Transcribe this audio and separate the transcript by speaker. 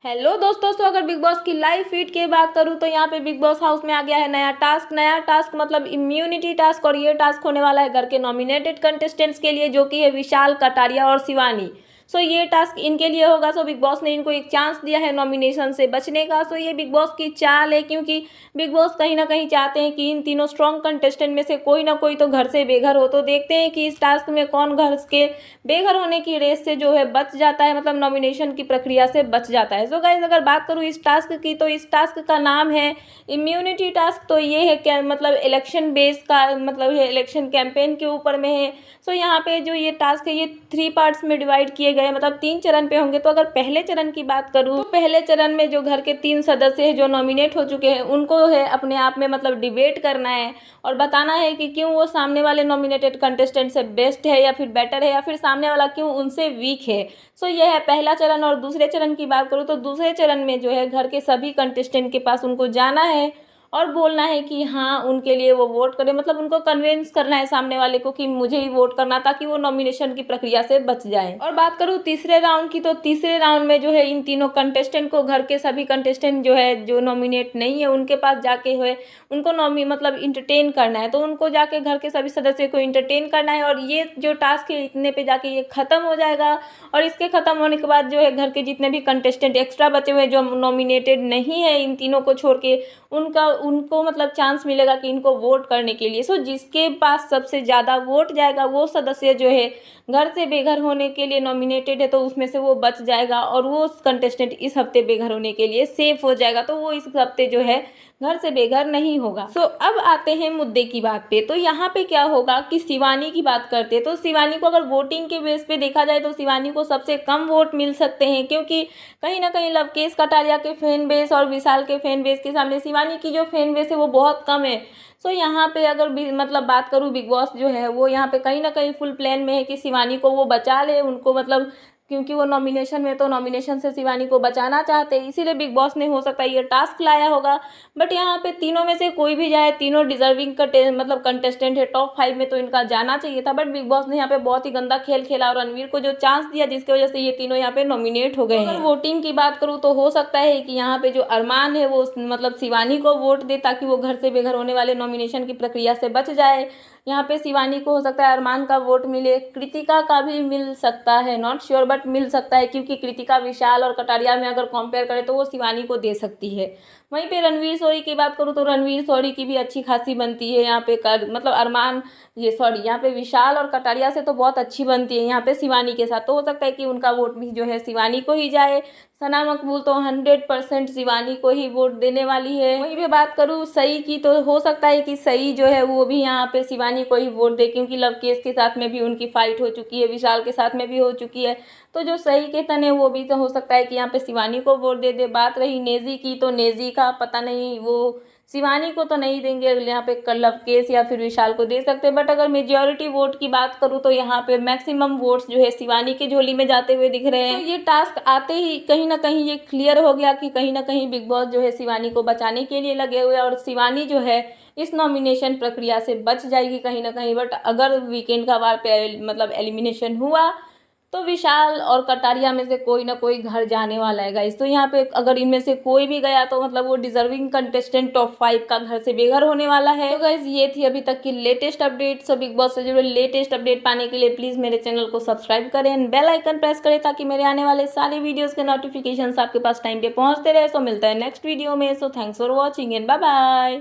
Speaker 1: Hello दोस्तों, तो अगर बिग बॉस की लाइव फीड की बात करूं तो यहाँ पे बिग बॉस हाउस में आ गया है नया टास्क मतलब इम्यूनिटी टास्क। और ये टास्क होने वाला है घर के नॉमिनेटेड कंटेस्टेंट्स के लिए, जो कि है विशाल, कटारिया और शिवानी। सो ये टास्क इनके लिए होगा। सो बिग बॉस ने इनको एक चांस दिया है नॉमिनेशन से बचने का। सो ये बिग बॉस की चाल है, क्योंकि बिग बॉस कहीं ना कहीं चाहते हैं कि इन तीनों स्ट्रॉन्ग कंटेस्टेंट में से कोई ना कोई तो घर से बेघर हो। तो देखते हैं कि इस टास्क में कौन घर के बेघर होने की रेस से जो है बच जाता है, मतलब नॉमिनेशन की प्रक्रिया से बच जाता है। सो गाइस, अगर बात करूँ इस टास्क की, तो इस टास्क का नाम है इम्यूनिटी टास्क। तो ये है क्या, मतलब इलेक्शन बेस का, मतलब ये इलेक्शन कैंपेन के ऊपर में है। सो यहाँ पे जो ये टास्क है, ये 3 पार्ट्स में डिवाइड किए गए, मतलब 3 चरण पे होंगे। तो अगर पहले चरण की बात करूँ तो पहले चरण में जो घर के 3 सदस्य हैं जो नॉमिनेट हो चुके हैं, उनको है अपने आप में मतलब डिबेट करना है और बताना है कि क्यों वो सामने वाले नॉमिनेटेड कंटेस्टेंट से बेस्ट है या फिर बेटर है, या फिर सामने वाला क्यों उनसे वीक है। सो यह है पहला चरण। और दूसरे चरण की बात करूँ तो दूसरे चरण में जो है घर के सभी कंटेस्टेंट के पास उनको जाना है और बोलना है कि हाँ, उनके लिए वो वोट करें, मतलब उनको कन्विंस करना है सामने वाले को कि मुझे ही वोट करना, ताकि वो नॉमिनेशन की प्रक्रिया से बच जाए। और बात करूँ तीसरे राउंड की, तो तीसरे राउंड में जो है इन तीनों कंटेस्टेंट को, घर के सभी कंटेस्टेंट जो है जो नॉमिनेट नहीं है, उनके पास जाके हुए उनको मतलब इंटरटेन करना है। तो उनको जाके घर के सभी सदस्य को इंटरटेन करना है। और ये जो टास्क है इतने पे जाके ये खत्म हो जाएगा। और इसके खत्म होने के बाद जो है घर के जितने भी कंटेस्टेंट एक्स्ट्रा बचे हुए जो नॉमिनेटेड नहीं है इन तीनों को छोड़ के, उनको मतलब चांस मिलेगा कि इनको वोट करने के लिए। सो जिसके पास सबसे ज़्यादा वोट जाएगा वो सदस्य जो है घर से बेघर होने के लिए नॉमिनेटेड है, तो उसमें से वो बच जाएगा और वो कंटेस्टेंट इस हफ्ते बेघर होने के लिए सेफ हो जाएगा। तो वो इस हफ्ते जो है घर से बेघर नहीं होगा। सो अब आते हैं मुद्दे की बात पे। तो यहाँ पे क्या होगा कि शिवानी की बात करते हैं, तो शिवानी को अगर वोटिंग के बेस पे देखा जाए तो शिवानी को सबसे कम वोट मिल सकते हैं, क्योंकि कहीं ना कहीं लवकेश कटारिया के फैन बेस और विशाल के फैन बेस के सामने शिवानी की जो फैन बेस है वो बहुत कम है। सो यहाँ पे अगर भी मतलब बात करूँ, बिग बॉस जो है वो यहाँ पे कहीं ना कहीं फुल प्लान में है कि शिवानी को वो बचा ले उनको, मतलब क्योंकि वो नॉमिनेशन में, तो नॉमिनेशन से शिवानी को बचाना चाहते हैं, इसीलिए बिग बॉस ने हो सकता है ये टास्क लाया होगा। बट यहाँ पे तीनों में से कोई भी जाए, तीनों डिजर्विंग मतलब कंटेस्टेंट है टॉप 5 में, तो इनका जाना चाहिए था। बट बिग बॉस ने यहाँ पे बहुत ही गंदा खेल खेला और रणवीर को जो चांस दिया, जिसकी वजह से ये तीनों यहाँ पे नॉमिनेट हो गए हैं। वोटिंग की बात करूँ तो हो सकता है कि यहाँ पे जो अरमान है वो मतलब शिवानी को वोट दे, ताकि वो घर से बेघर होने वाले नॉमिनेशन की प्रक्रिया से बच जाए। यहाँ पे शिवानी को हो सकता है अरमान का वोट मिले, कृतिका का भी मिल सकता है, नॉट श्योर बट मिल सकता है, क्योंकि कृतिका विशाल और कटारिया में अगर कंपेयर करें तो वो शिवानी को दे सकती है। वहीं पे रणवीर शोरी की बात करूँ तो रणवीर शोरी की भी अच्छी खासी बनती है यहाँ पे मतलब अरमान, ये सॉरी, यहाँ पे विशाल और कटारिया से तो बहुत अच्छी बनती है यहाँ पे शिवानी के साथ। तो हो सकता है कि उनका वोट भी जो है शिवानी को ही जाए। सना मकबूल तो 100% शिवानी को ही वोट देने वाली है। वहीं पे बात करूँ सई की, तो हो सकता है कि सई जो है वो भी यहाँ पे शिवानी को ही वोट दे, क्योंकि लवकेश के साथ में भी उनकी फाइट हो चुकी है, विशाल के साथ में भी हो चुकी है। तो जो सही के तने वो भी तो हो सकता है कि यहाँ पे शिवानी को वोट दे दे। बात रही नेजी की, तो नेजी का पता नहीं, वो शिवानी को तो नहीं देंगे, यहाँ पे लवकेश या फिर विशाल को दे सकते। बट अगर मेजॉरिटी वोट की बात करूँ तो यहाँ पे मैक्सिमम वोट्स जो है शिवानी की झोली में जाते हुए दिख रहे हैं। तो ये टास्क आते ही कहीं ना कहीं ये क्लियर हो गया कि कहीं ना कहीं बिग बॉस जो है शिवानी को बचाने के लिए लगे हुए, और शिवानी जो है इस नॉमिनेशन प्रक्रिया से बच जाएगी कहीं ना कहीं। बट अगर वीकेंड का वार पे मतलब एलिमिनेशन हुआ तो विशाल और कटारिया में से कोई ना कोई घर जाने वाला है गाइस। तो यहाँ पे अगर इनमें से कोई भी गया तो मतलब वो डिजर्विंग कंटेस्टेंट टॉप 5 का घर से बेघर होने वाला है। तो गाइस, ये थी अभी तक की latest update. So big boss से जुड़े लेटेस्ट अपडेट पाने के लिए प्लीज मेरे चैनल को सब्सक्राइब करें एंड बेल आइकन प्रेस करें, ताकि मेरे आने वाले सारे वीडियोज के नोटिफिकेशन आपके पास टाइम पे पहुंचते रहे। सो मिलता है नेक्स्ट वीडियो में। So thanks for watching and bye bye.